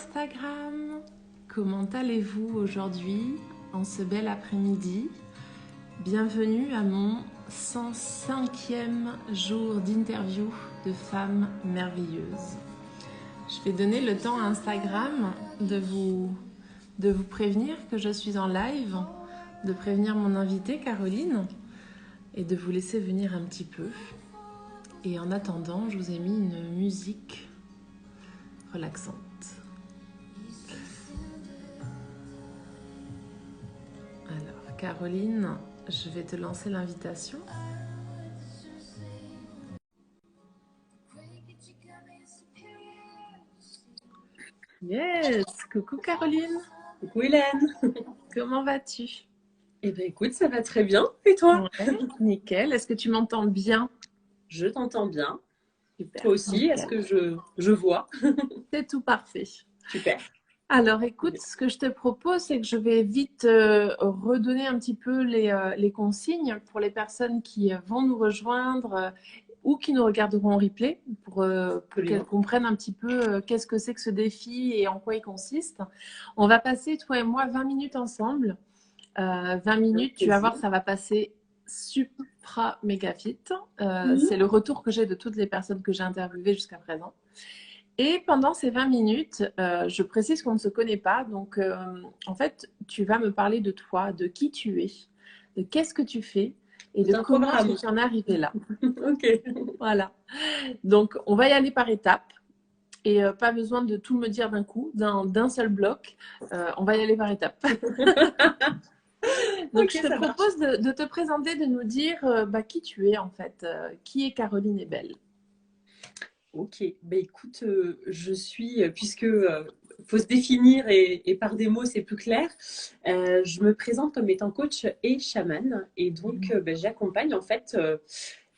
Instagram, comment allez-vous aujourd'hui en ce bel après-midi? Bienvenue à mon 105e jour d'interview de femmes merveilleuses. Je vais donner le temps à Instagram de vous prévenir que je suis en live, de prévenir mon invitée Caroline et de vous laisser venir un petit peu. Et en attendant, je vous ai mis une musique relaxante. Alors, Caroline, je vais te lancer l'invitation. Yes, coucou Caroline. Coucou Hélène. Comment vas-tu? Eh bien écoute, ça va très bien. Et toi? Ouais, nickel. Est-ce que tu m'entends bien? Je t'entends bien. Super. Toi aussi, Nickel. est-ce que je vois? C'est tout parfait. Super. Alors écoute, ce que je te propose, c'est que je vais vite redonner un petit peu les consignes pour les personnes qui vont nous rejoindre ou qui nous regarderont en replay pour qu'elles comprennent un petit peu qu'est-ce que c'est que ce défi et en quoi il consiste. On va passer, toi et moi, 20 minutes ensemble. 20 minutes, tu vas voir, ça va passer supra méga vite. C'est le retour que j'ai de toutes les personnes que j'ai interviewées jusqu'à présent. Et pendant ces 20 minutes, je précise qu'on ne se connaît pas. Donc, en fait, tu vas me parler de toi, de qui tu es, de qu'est-ce que tu fais et de comment est-ce que tu en es arrivé là. Ok. Voilà. Donc, on va y aller par étapes. Et pas besoin de tout me dire d'un coup, d'un seul bloc. On va y aller par étapes. Donc, je te propose de te présenter, de nous dire qui tu es en fait. Qui est Caroline Ebel? Ok, ben écoute, je suis, puisque faut se définir et par des mots c'est plus clair, je me présente comme étant coach et chamane et donc j'accompagne en fait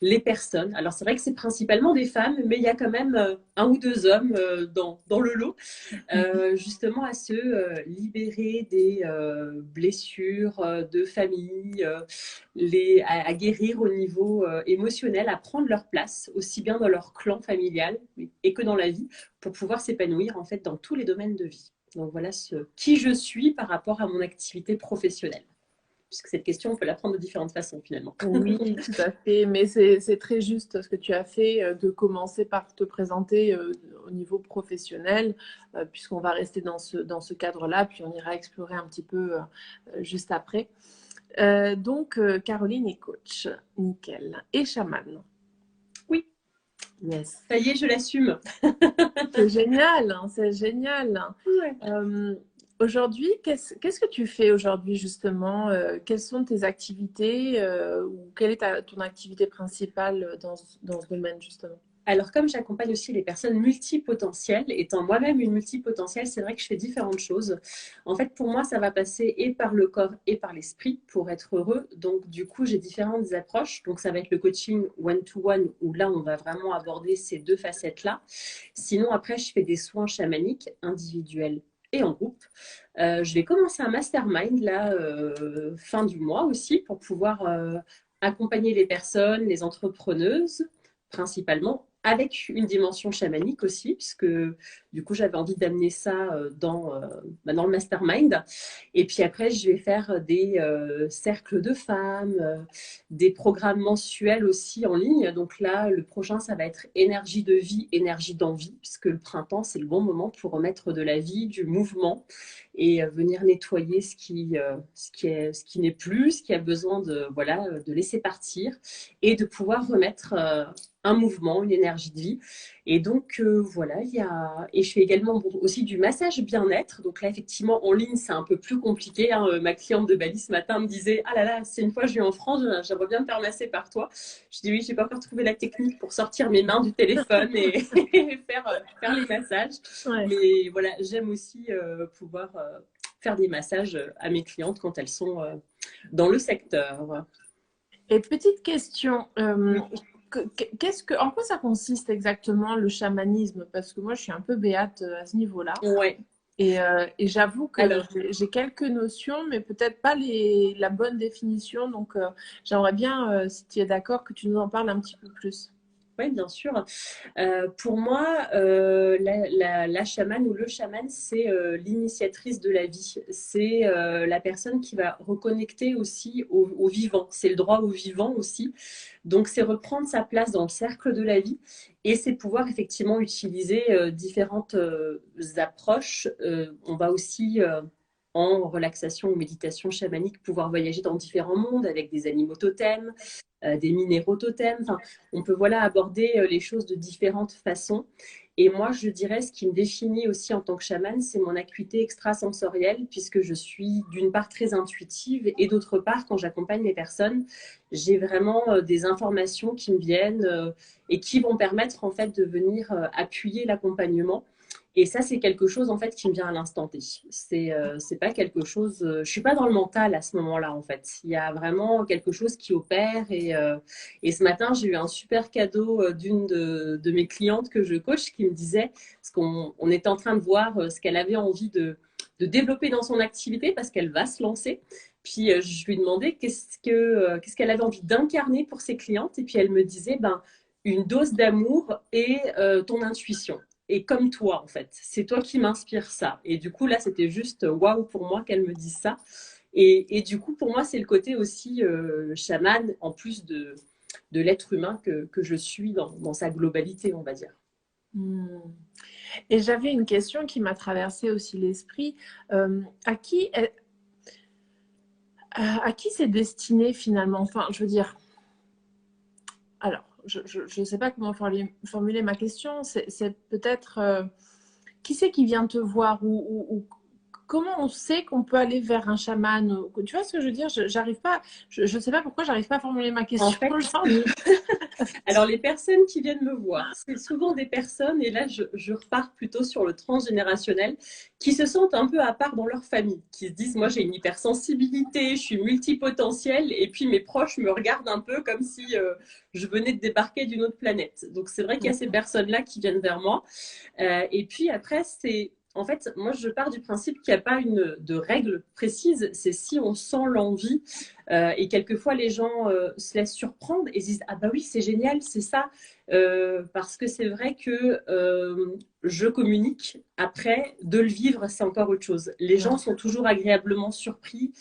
les personnes. Alors c'est vrai que c'est principalement des femmes, mais il y a quand même un ou deux hommes dans le lot, justement à se libérer des blessures de famille, à guérir au niveau émotionnel, à prendre leur place, aussi bien dans leur clan familial et que dans la vie, pour pouvoir s'épanouir en fait dans tous les domaines de vie. Donc voilà qui je suis par rapport à mon activité professionnelle. Puisque cette question, on peut la prendre de différentes façons finalement. Oui, tout à fait. Mais c'est très juste ce que tu as fait de commencer par te présenter au niveau professionnel, puisqu'on va rester dans ce cadre-là, puis on ira explorer un petit peu juste après. Donc, Caroline est coach, nickel, et chamane. Oui. Yes. Ça y est, je l'assume. C'est génial, hein, c'est génial. Ouais. Aujourd'hui, qu'est-ce que tu fais aujourd'hui justement? Quelles sont tes activités ou quelle est ton activité principale dans ce domaine justement? Alors, comme j'accompagne aussi les personnes multipotentielles, étant moi-même une multipotentielle, c'est vrai que je fais différentes choses. En fait, pour moi, ça va passer et par le corps et par l'esprit pour être heureux. Donc, du coup, j'ai différentes approches. Donc, ça va être le coaching one-to-one, où là, on va vraiment aborder ces deux facettes-là. Sinon, après, je fais des soins chamaniques individuels et en groupe. Je vais commencer un mastermind là, fin du mois aussi, pour pouvoir accompagner les personnes, les entrepreneuses principalement, avec une dimension chamanique aussi, puisque du coup j'avais envie d'amener ça dans le mastermind. Et puis après, je vais faire des cercles de femmes, des programmes mensuels aussi en ligne. Donc là, le prochain, ça va être énergie de vie, énergie d'envie, puisque le printemps, c'est le bon moment pour remettre de la vie, du mouvement et venir nettoyer ce qui n'est plus, ce qui a besoin de laisser partir et de pouvoir remettre un mouvement, une énergie de vie. Et donc, voilà, et je fais également aussi du massage bien-être. Donc là, effectivement, en ligne, c'est un peu plus compliqué, hein. Ma cliente de Bali ce matin me disait, ah là là, c'est une fois je suis en France, j'aimerais bien me faire masser par toi. Je dis oui, j'ai pas encore trouvé la technique pour sortir mes mains du téléphone et faire les massages. Ouais. Mais voilà, j'aime aussi pouvoir faire des massages à mes clientes quand elles sont dans le secteur. Et petite question, en quoi ça consiste exactement le chamanisme? Parce que moi, je suis un peu béate à ce niveau-là. Ouais. Et j'avoue que j'ai quelques notions, mais peut-être pas la bonne définition. Donc, j'aimerais bien, si tu es d'accord, que tu nous en parles un petit peu plus. Oui, bien sûr. Pour moi, la chamane ou le chaman, c'est l'initiatrice de la vie. C'est la personne qui va reconnecter aussi au vivant. C'est le droit au vivant aussi. Donc, c'est reprendre sa place dans le cercle de la vie et c'est pouvoir effectivement utiliser différentes approches. On va aussi en relaxation ou méditation chamanique pouvoir voyager dans différents mondes avec des animaux totems, des minéraux totems. Enfin, on peut voilà aborder les choses de différentes façons. Et moi, je dirais, ce qui me définit aussi en tant que chamane, c'est mon acuité extrasensorielle, puisque je suis d'une part très intuitive et d'autre part, quand j'accompagne les personnes, j'ai vraiment des informations qui me viennent et qui vont permettre en fait de venir appuyer l'accompagnement. Et ça, c'est quelque chose en fait qui me vient à l'instant T. C'est pas quelque chose. Je suis pas dans le mental à ce moment-là en fait. Il y a vraiment quelque chose qui opère. Et ce matin, j'ai eu un super cadeau d'une de mes clientes que je coach qui me disait parce qu'on était en train de voir ce qu'elle avait envie de développer dans son activité parce qu'elle va se lancer. Puis je lui demandais qu'est-ce qu'elle avait envie d'incarner pour ses clientes. Et puis elle me disait ben une dose d'amour et ton intuition. Et comme toi, en fait, c'est toi qui m'inspire ça. Et du coup, là, c'était juste waouh pour moi qu'elle me dise ça. Et du coup, pour moi, c'est le côté aussi chaman, en plus de l'être humain que je suis dans sa globalité, on va dire. Hmm. Et j'avais une question qui m'a traversé aussi l'esprit. À qui, à qui c'est destiné finalement? Enfin, je veux dire, alors, je ne sais pas comment formuler ma question. C'est peut-être qui c'est qui vient te voir ou comment on sait qu'on peut aller vers un chaman? Tu vois ce que je veux dire? J'arrive pas, je ne sais pas pourquoi j'arrive pas à formuler ma En question. fait, alors, les personnes qui viennent me voir, c'est souvent des personnes, et là je repars plutôt sur le transgénérationnel, qui se sentent un peu à part dans leur famille, qui se disent, moi j'ai une hypersensibilité, je suis multipotentielle, et puis mes proches me regardent un peu comme si je venais de débarquer d'une autre planète. Donc c'est vrai qu'il y a ces personnes-là qui viennent vers moi. Et puis après, c'est... En fait, moi, je pars du principe qu'il n'y a pas de règle précise. C'est si on sent l'envie. Et quelquefois, les gens se laissent surprendre et se disent, ah bah oui, c'est génial, c'est ça. Parce que c'est vrai que je communique. Après, de le vivre, c'est encore autre chose. Les gens sont toujours agréablement surpris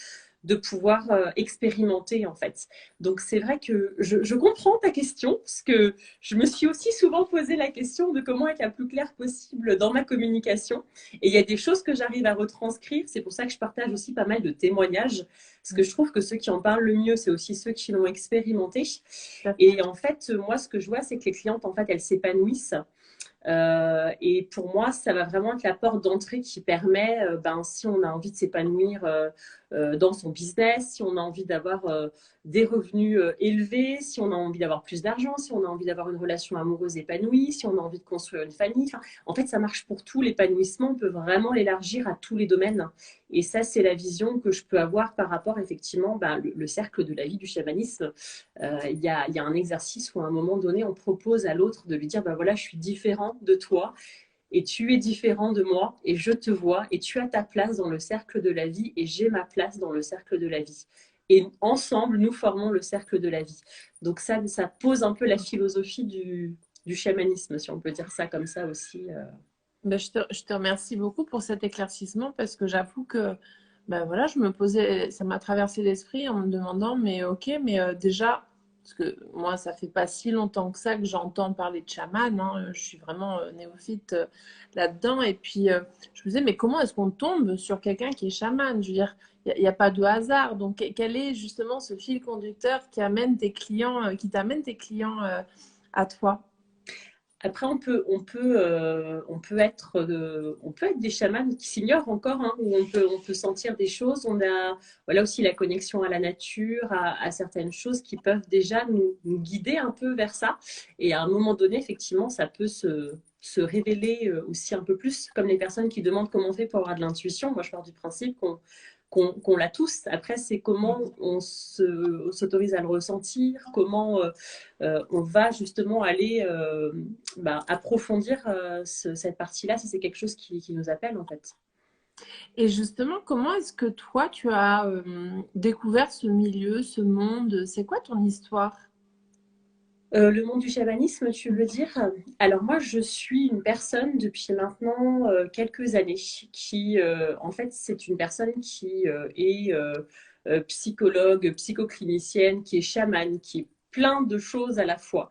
de pouvoir expérimenter en fait. Donc c'est vrai que je comprends ta question parce que je me suis aussi souvent posé la question de comment être la plus claire possible dans ma communication. Et il y a des choses que j'arrive à retranscrire. C'est pour ça que je partage aussi pas mal de témoignages parce que je trouve que ceux qui en parlent le mieux, c'est aussi ceux qui l'ont expérimenté. Et en fait, moi, ce que je vois, c'est que les clientes, en fait, elles s'épanouissent. Et pour moi, ça va vraiment être la porte d'entrée qui permet, ben, si on a envie de s'épanouir dans son business, si on a envie d'avoir des revenus élevés, si on a envie d'avoir plus d'argent, si on a envie d'avoir une relation amoureuse épanouie, si on a envie de construire une famille. Enfin, en fait, ça marche pour tout. L'épanouissement, on peut vraiment l'élargir à tous les domaines. Et ça, c'est la vision que je peux avoir par rapport, effectivement, ben, le cercle de la vie du chamanisme. Il y a un exercice où à un moment donné, on propose à l'autre de lui dire, ben voilà, je suis différent de toi et tu es différent de moi et je te vois et tu as ta place dans le cercle de la vie et j'ai ma place dans le cercle de la vie. Et ensemble, nous formons le cercle de la vie. Donc ça pose un peu la philosophie du chamanisme, si on peut dire ça comme ça aussi. Ben, je te remercie beaucoup pour cet éclaircissement parce que j'avoue que ben voilà, je me posais, ça m'a traversé l'esprit en me demandant, mais ok, mais déjà, parce que moi, ça fait pas si longtemps que ça que j'entends parler de chaman, hein, je suis vraiment néophyte là-dedans, et puis je me disais, mais comment est-ce qu'on tombe sur quelqu'un qui est chaman? Je veux dire, il n'y a, pas de hasard, donc quel est justement ce fil conducteur qui amène tes clients, qui t'amène tes clients à toi? Après, on peut être des chamans qui s'ignorent encore, hein, où on peut sentir des choses. On a voilà aussi la connexion à la nature, à certaines choses qui peuvent déjà nous guider un peu vers ça. Et à un moment donné, effectivement, ça peut se révéler aussi un peu plus, comme les personnes qui demandent comment on fait pour avoir de l'intuition. Moi, je pars du principe qu'on l'a tous. Après, c'est comment s'autorise à le ressentir, comment on va justement aller approfondir cette partie-là si c'est quelque chose qui nous appelle en fait. Et justement, comment est-ce que toi, tu as découvert ce milieu, ce monde? C'est quoi ton histoire? Le monde du chamanisme, tu veux dire? Alors moi, je suis une personne depuis maintenant quelques années qui, en fait, c'est une personne qui est psychologue, psychoclinicienne, qui est chamane, qui est plein de choses à la fois.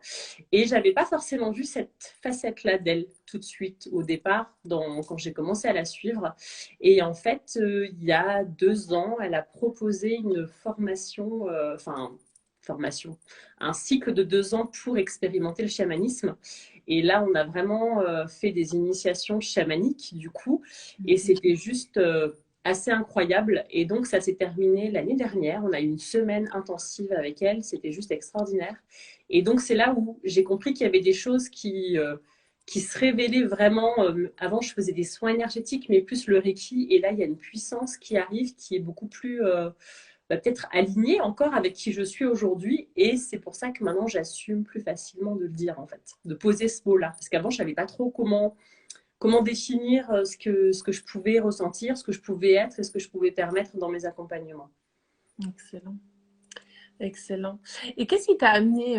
Et j'avais pas forcément vu cette facette-là d'elle tout de suite au départ, quand j'ai commencé à la suivre. Et en fait, il y a 2 ans, elle a proposé une formation, formation, un cycle de 2 ans pour expérimenter le chamanisme. Et là, on a vraiment fait des initiations chamaniques, du coup, et c'était juste assez incroyable. Et donc, ça s'est terminé l'année dernière. On a eu une semaine intensive avec elle. C'était juste extraordinaire. Et donc, c'est là où j'ai compris qu'il y avait des choses qui se révélaient vraiment. Avant, je faisais des soins énergétiques, mais plus le Reiki. Et là, il y a une puissance qui arrive qui est beaucoup plus peut-être alignée encore avec qui je suis aujourd'hui. Et c'est pour ça que maintenant, j'assume plus facilement de le dire, en fait, de poser ce mot-là. Parce qu'avant, je ne savais pas trop comment définir ce que je pouvais ressentir, ce que je pouvais être et ce que je pouvais permettre dans mes accompagnements. Excellent. Excellent. Et qu'est-ce qui t'a amené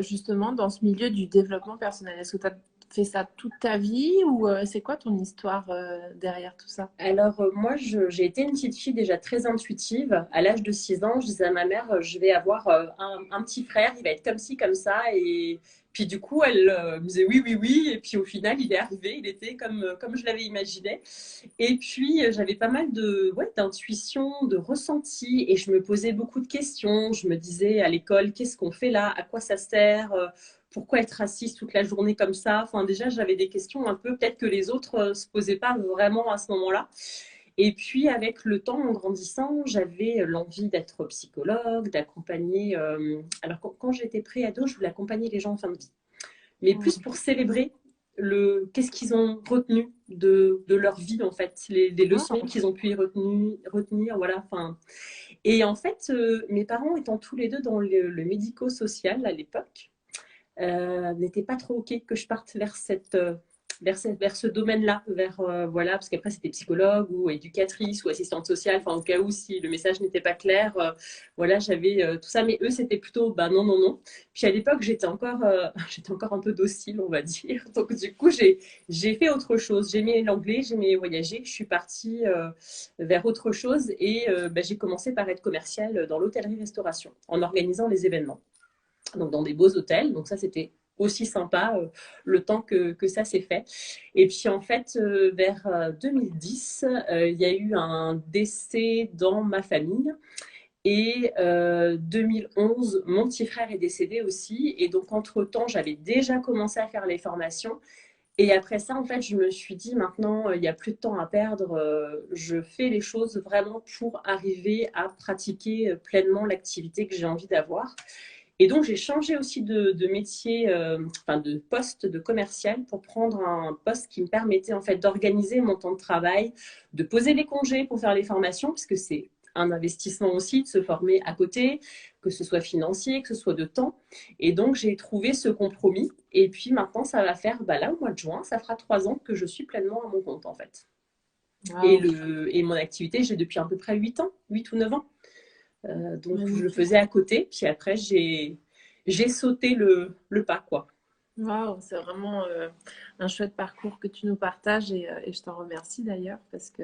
justement dans ce milieu du développement personnel? Est-ce que tu as fait ça toute ta vie ou c'est quoi ton histoire derrière tout ça? Alors, moi, j'ai été une petite fille déjà très intuitive. À l'âge de 6 ans, je disais à ma mère, je vais avoir un petit frère, il va être comme ci, comme ça. Et puis, du coup, elle me disait oui, oui, oui. Et puis, au final, il est arrivé, il était comme je l'avais imaginé. Et puis, j'avais pas mal ouais, d'intuition, de ressenti. Et je me posais beaucoup de questions. Je me disais à l'école, qu'est-ce qu'on fait là? À quoi ça sert? Pourquoi être assise toute la journée comme ça? Enfin, déjà, j'avais des questions un peu peut-être que les autres se posaient pas vraiment à ce moment-là. Et puis, avec le temps, en grandissant, j'avais l'envie d'être psychologue, d'accompagner. Alors, quand j'étais pré-ado, je voulais accompagner les gens en fin de vie, mais plus pour célébrer qu'est-ce qu'ils ont retenu de leur vie, en fait, les leçons Wow. qu'ils ont pu y retenir, voilà. Enfin, et en fait, mes parents étant tous les deux dans le médico-social à l'époque, n'était pas trop OK que je parte vers ce domaine-là, voilà, parce qu'après c'était psychologue ou éducatrice ou assistante sociale, enfin au cas où si le message n'était pas clair, voilà, j'avais tout ça, mais eux c'était plutôt bah non, non, non. Puis à l'époque j'étais encore un peu docile, on va dire, donc du coup j'ai fait autre chose, j'aimais l'anglais, j'aimais voyager, je suis partie vers autre chose et bah, j'ai commencé par être commerciale dans l'hôtellerie-restauration en organisant les événements, donc dans des beaux hôtels. Donc ça, c'était aussi sympa le temps que ça s'est fait. Et puis en fait, vers 2010, il y a eu un décès dans ma famille. Et 2011, mon petit frère est décédé aussi. Et donc, entre-temps, j'avais déjà commencé à faire les formations. Et après ça, en fait, je me suis dit, maintenant, il n'y a plus de temps à perdre. Je fais les choses vraiment pour arriver à pratiquer pleinement l'activité que j'ai envie d'avoir. Et donc, j'ai changé aussi de métier, enfin de poste de commercial pour prendre un poste qui me permettait en fait d'organiser mon temps de travail, de poser les congés pour faire les formations, puisque c'est un investissement aussi de se former à côté, que ce soit financier, que ce soit de temps. Et donc, j'ai trouvé ce compromis. Et puis maintenant, ça va faire, bah là, au mois de juin, ça fera 3 ans que je suis pleinement à mon compte en fait. Wow. Et mon activité, j'ai depuis à peu près 8 ans, 8 ou 9 ans. Donc, je le Magnifique. faisais à côté. Puis après, j'ai sauté le pas, quoi. Waouh, c'est vraiment un chouette parcours que tu nous partages et je t'en remercie d'ailleurs parce que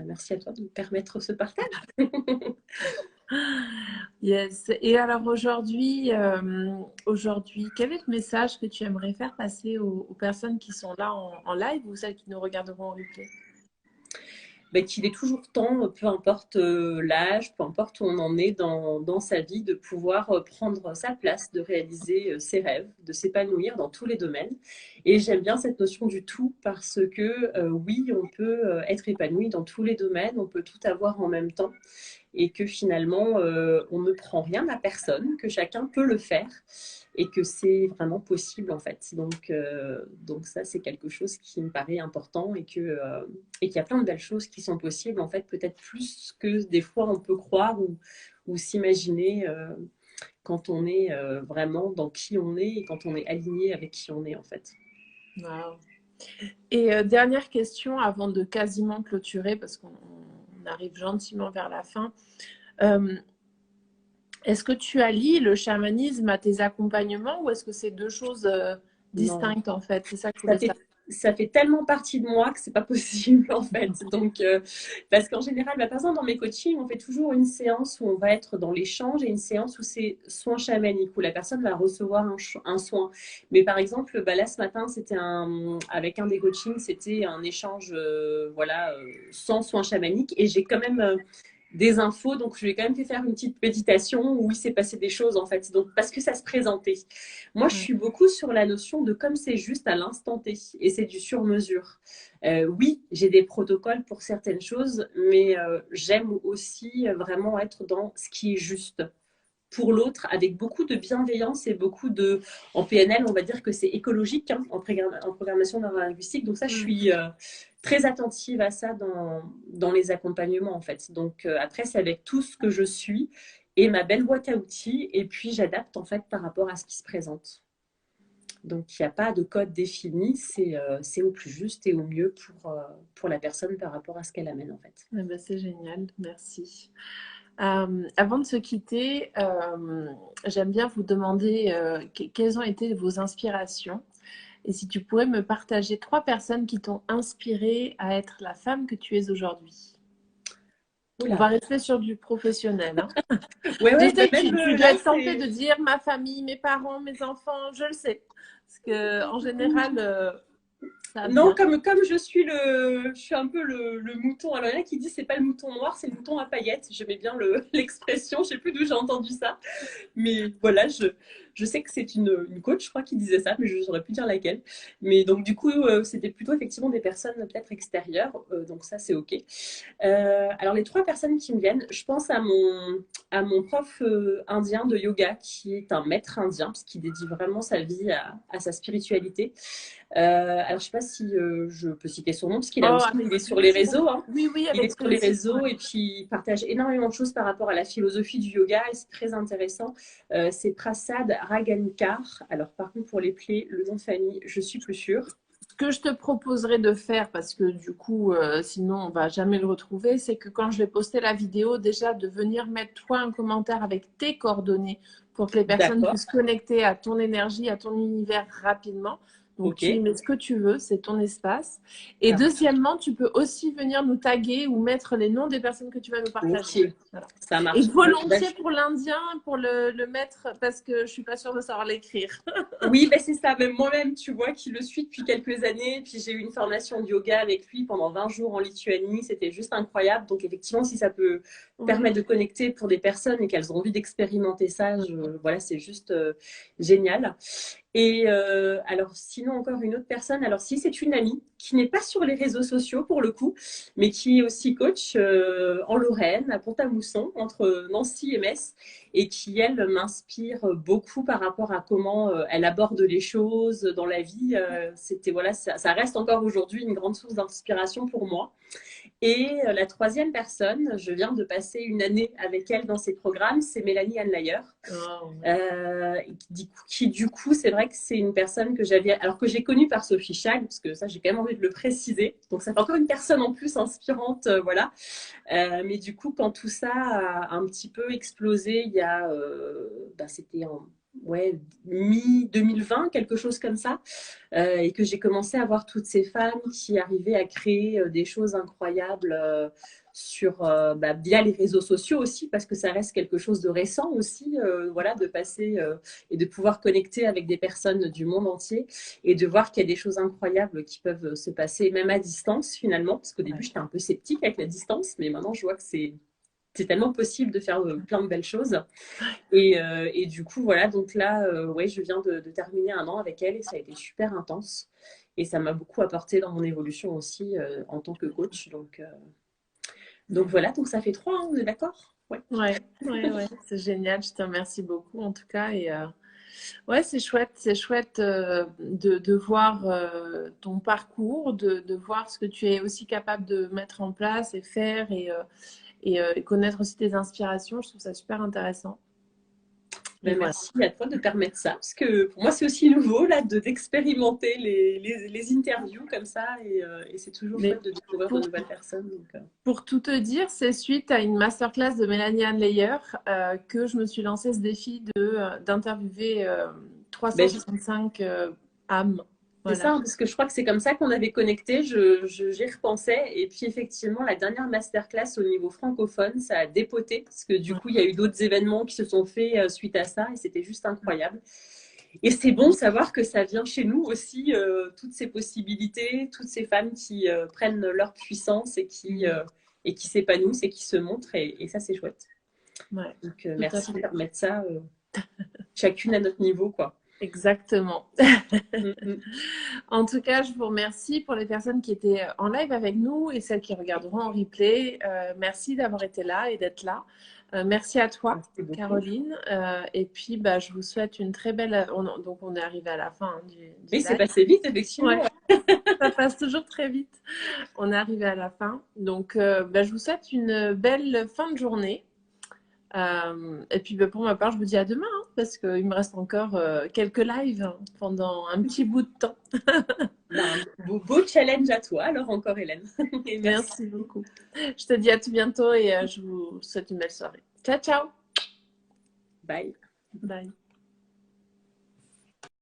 Merci à toi de me permettre ce partage. yes. Et alors aujourd'hui, quel est le message que tu aimerais faire passer aux personnes qui sont là en live ou celles qui nous regarderont en replay? Bah, qu'il est toujours temps, peu importe l'âge, peu importe où on en est dans sa vie, de pouvoir prendre sa place, de réaliser ses rêves, de s'épanouir dans tous les domaines. Et j'aime bien cette notion du tout parce que oui, on peut être épanoui dans tous les domaines, on peut tout avoir en même temps et que finalement, on ne prend rien à personne, que chacun peut le faire et que c'est vraiment possible en fait. Donc ça, c'est quelque chose qui me paraît important et qu'il y a plein de belles choses qui sont possibles en fait, peut-être plus que des fois on peut croire ou s'imaginer quand on est vraiment dans qui on est et quand on est aligné avec qui on est en fait. Wow. Et dernière question avant de quasiment clôturer parce qu'on arrive gentiment vers la fin. Euh, Est-ce que tu allies le chamanisme à tes accompagnements ou est-ce que c'est deux choses Non. distinctes en fait? C'est ça que je Ça voulais savoir. fait, ça fait tellement partie de moi que c'est pas possible en fait. Donc, parce qu'en général, bah, par exemple, dans mes coachings, on fait toujours une séance où on va être dans l'échange et une séance où c'est soin chamanique, où la personne va recevoir un soin. Mais par exemple, bah, là ce matin, avec un des coachings, c'était un échange voilà, sans soin chamanique et j'ai quand même des infos. Donc, je lui ai quand même fait faire une petite méditation où il s'est passé des choses, en fait. Donc, parce que ça se présentait. Moi, je Ouais. suis beaucoup sur la notion de comme c'est juste à l'instant T et c'est du sur-mesure. Oui, j'ai des protocoles pour certaines choses, mais j'aime aussi vraiment être dans ce qui est juste pour l'autre avec beaucoup de bienveillance et beaucoup de... En PNL, on va dire que c'est écologique hein, en programmation neurolinguistique. Donc ça, je Mm. suis très attentive à ça dans les accompagnements, en fait. Donc après, c'est avec tout ce que je suis et ma belle boîte à outils. Et puis, j'adapte, en fait, par rapport à ce qui se présente. Donc, il n'y a pas de code défini. C'est au plus juste et au mieux pour la personne par rapport à ce qu'elle amène, en fait. Eh ben, c'est génial, merci. Avant de se quitter, j'aime bien vous demander quelles ont été vos inspirations et si tu pourrais me partager trois personnes qui t'ont inspiré à être la femme que tu es aujourd'hui. On va Oula. rester sur du professionnel, hein. Ouais, Je ouais, bah sais que même tu dois là, être tentée c'est... de dire ma famille, mes parents, mes enfants, je le sais. Parce que en général, ça Non, vient. comme je suis un peu le mouton. Alors, il y en a qui disent c'est pas le mouton noir, c'est le mouton à paillettes. J'aimais bien l'expression, je sais plus d'où j'ai entendu ça. Mais voilà, je sais que c'est une coach, je crois, qui disait ça, mais je saurais plus dire laquelle. Mais donc, du coup, c'était plutôt effectivement des personnes peut-être extérieures. Donc, ça, c'est OK. Alors, les trois personnes qui me viennent, je pense à mon prof indien de yoga, qui est un maître indien, parce qu'il dédie vraiment sa vie à sa spiritualité. Alors, je sais pas si je peux citer son nom, parce qu'il a Oh, aussi, il avec est sur les plaisir. réseaux. Hein. Oui, oui, Il avec est sur les plaisir. réseaux et puis il partage énormément de choses par rapport à la philosophie du yoga et c'est très intéressant. C'est Prasad Ragankar. Alors, par contre, pour les plaies, le nom de famille, je suis plus sûre. Ce que je te proposerais de faire, parce que du coup, sinon on va jamais le retrouver, c'est que quand je vais poster la vidéo, déjà de venir mettre toi un commentaire avec tes coordonnées pour que les personnes D'accord. puissent connecter à ton énergie, à ton univers rapidement. Donc Ok. tu y mets ce que tu veux, c'est ton espace. Et Ça marche. deuxièmement, tu peux aussi venir nous taguer ou mettre les noms des personnes que tu vas nous partager. Ok. Voilà. Ça Et marche. Bah, volontiers pour l'indien, pour le mettre, parce que je suis pas sûre de savoir l'écrire. oui, ben c'est ça. Même moi-même, tu vois, qui le suis depuis quelques années. Puis j'ai eu une formation de yoga avec lui pendant 20 jours en Lituanie. C'était juste incroyable. Donc effectivement, si ça peut Oui. permettre de connecter pour des personnes et qu'elles ont envie d'expérimenter ça, voilà, c'est juste génial. Et alors, sinon, encore une autre personne. Alors, si c'est une amie qui n'est pas sur les réseaux sociaux pour le coup, mais qui est aussi coach en Lorraine, à Pont-à-Mousson, entre Nancy et Metz, et qui, elle, m'inspire beaucoup par rapport à comment elle aborde les choses dans la vie. C'était, voilà, ça reste encore aujourd'hui une grande source d'inspiration pour moi. Et la troisième personne, je viens de passer une année avec elle dans ses programmes, c'est Mélanie Anlayer. Oh, oui. Du coup, c'est vrai que c'est une personne que j'avais, alors que j'ai connue par Sophie Chag, parce que ça, j'ai quand même envie de le préciser. Donc, ça fait encore une personne en plus inspirante, voilà. Mais du coup, quand tout ça a un petit peu explosé, il y a, c'était en ouais, mi-2020, quelque chose comme ça, et que j'ai commencé à voir toutes ces femmes qui arrivaient à créer des choses incroyables via les réseaux sociaux aussi, parce que ça reste quelque chose de récent aussi, voilà, de passer et de pouvoir connecter avec des personnes du monde entier et de voir qu'il y a des choses incroyables qui peuvent se passer même à distance finalement, parce qu'au début Ouais. j'étais un peu sceptique avec la distance, mais maintenant je vois que c'est tellement possible de faire plein de belles choses. Et du coup, voilà, donc là, ouais, je viens de terminer un an avec elle et ça a été super intense. Et ça m'a beaucoup apporté dans mon évolution aussi en tant que coach. Donc voilà, donc ça fait trois, hein, on est d'accord? Ouais. Ouais, ouais, ouais, c'est génial. Je te remercie beaucoup en tout cas. Et ouais, c'est chouette de voir ton parcours, de voir ce que tu es aussi capable de mettre en place et faire et connaître aussi tes inspirations. Je trouve ça super intéressant. Et Ben, voilà. merci à toi de permettre ça, parce que pour moi, c'est aussi nouveau là, d'expérimenter les interviews comme ça, et c'est toujours Mais chouette de découvrir de pour, nouvelles personnes. Donc, pour tout te dire, c'est suite à une masterclass de Mélanie Anne Leyer que je me suis lancé ce défi d'interviewer ben, 365 âmes. c'est ça, Voilà. hein, parce que je crois que c'est comme ça qu'on avait connecté, j'y repensais, et puis effectivement, la dernière masterclass au niveau francophone, ça a dépoté, parce que du coup, il y a eu d'autres événements qui se sont faits suite à ça, et c'était juste incroyable. Et c'est bon de savoir que ça vient chez nous aussi, toutes ces possibilités, toutes ces femmes qui prennent leur puissance et qui s'épanouissent et qui se montrent, et ça, c'est chouette. Ouais, Donc, tout à merci de fait. permettre ça, chacune à notre niveau, quoi. Exactement. Mm, mm. En tout cas, je vous remercie pour les personnes qui étaient en live avec nous et celles qui regarderont en replay. Merci d'avoir été là et d'être là. Merci à toi, Merci beaucoup. Caroline. Et puis, bah, je vous souhaite une très belle. Donc, on est arrivé à la fin hein, du Oui, c'est live. passé vite, effectivement. Ouais, ça passe toujours très vite. On est arrivé à la fin. Donc, bah, je vous souhaite une belle fin de journée. Et puis bah, pour ma part, je vous dis à demain, hein, parce qu'il me reste encore quelques lives hein, pendant un petit bout de temps. Ben, beau challenge à toi, alors encore Hélène. Et merci. Merci beaucoup. Je te dis à tout bientôt et je vous souhaite une belle soirée. Ciao, ciao. Bye. Bye.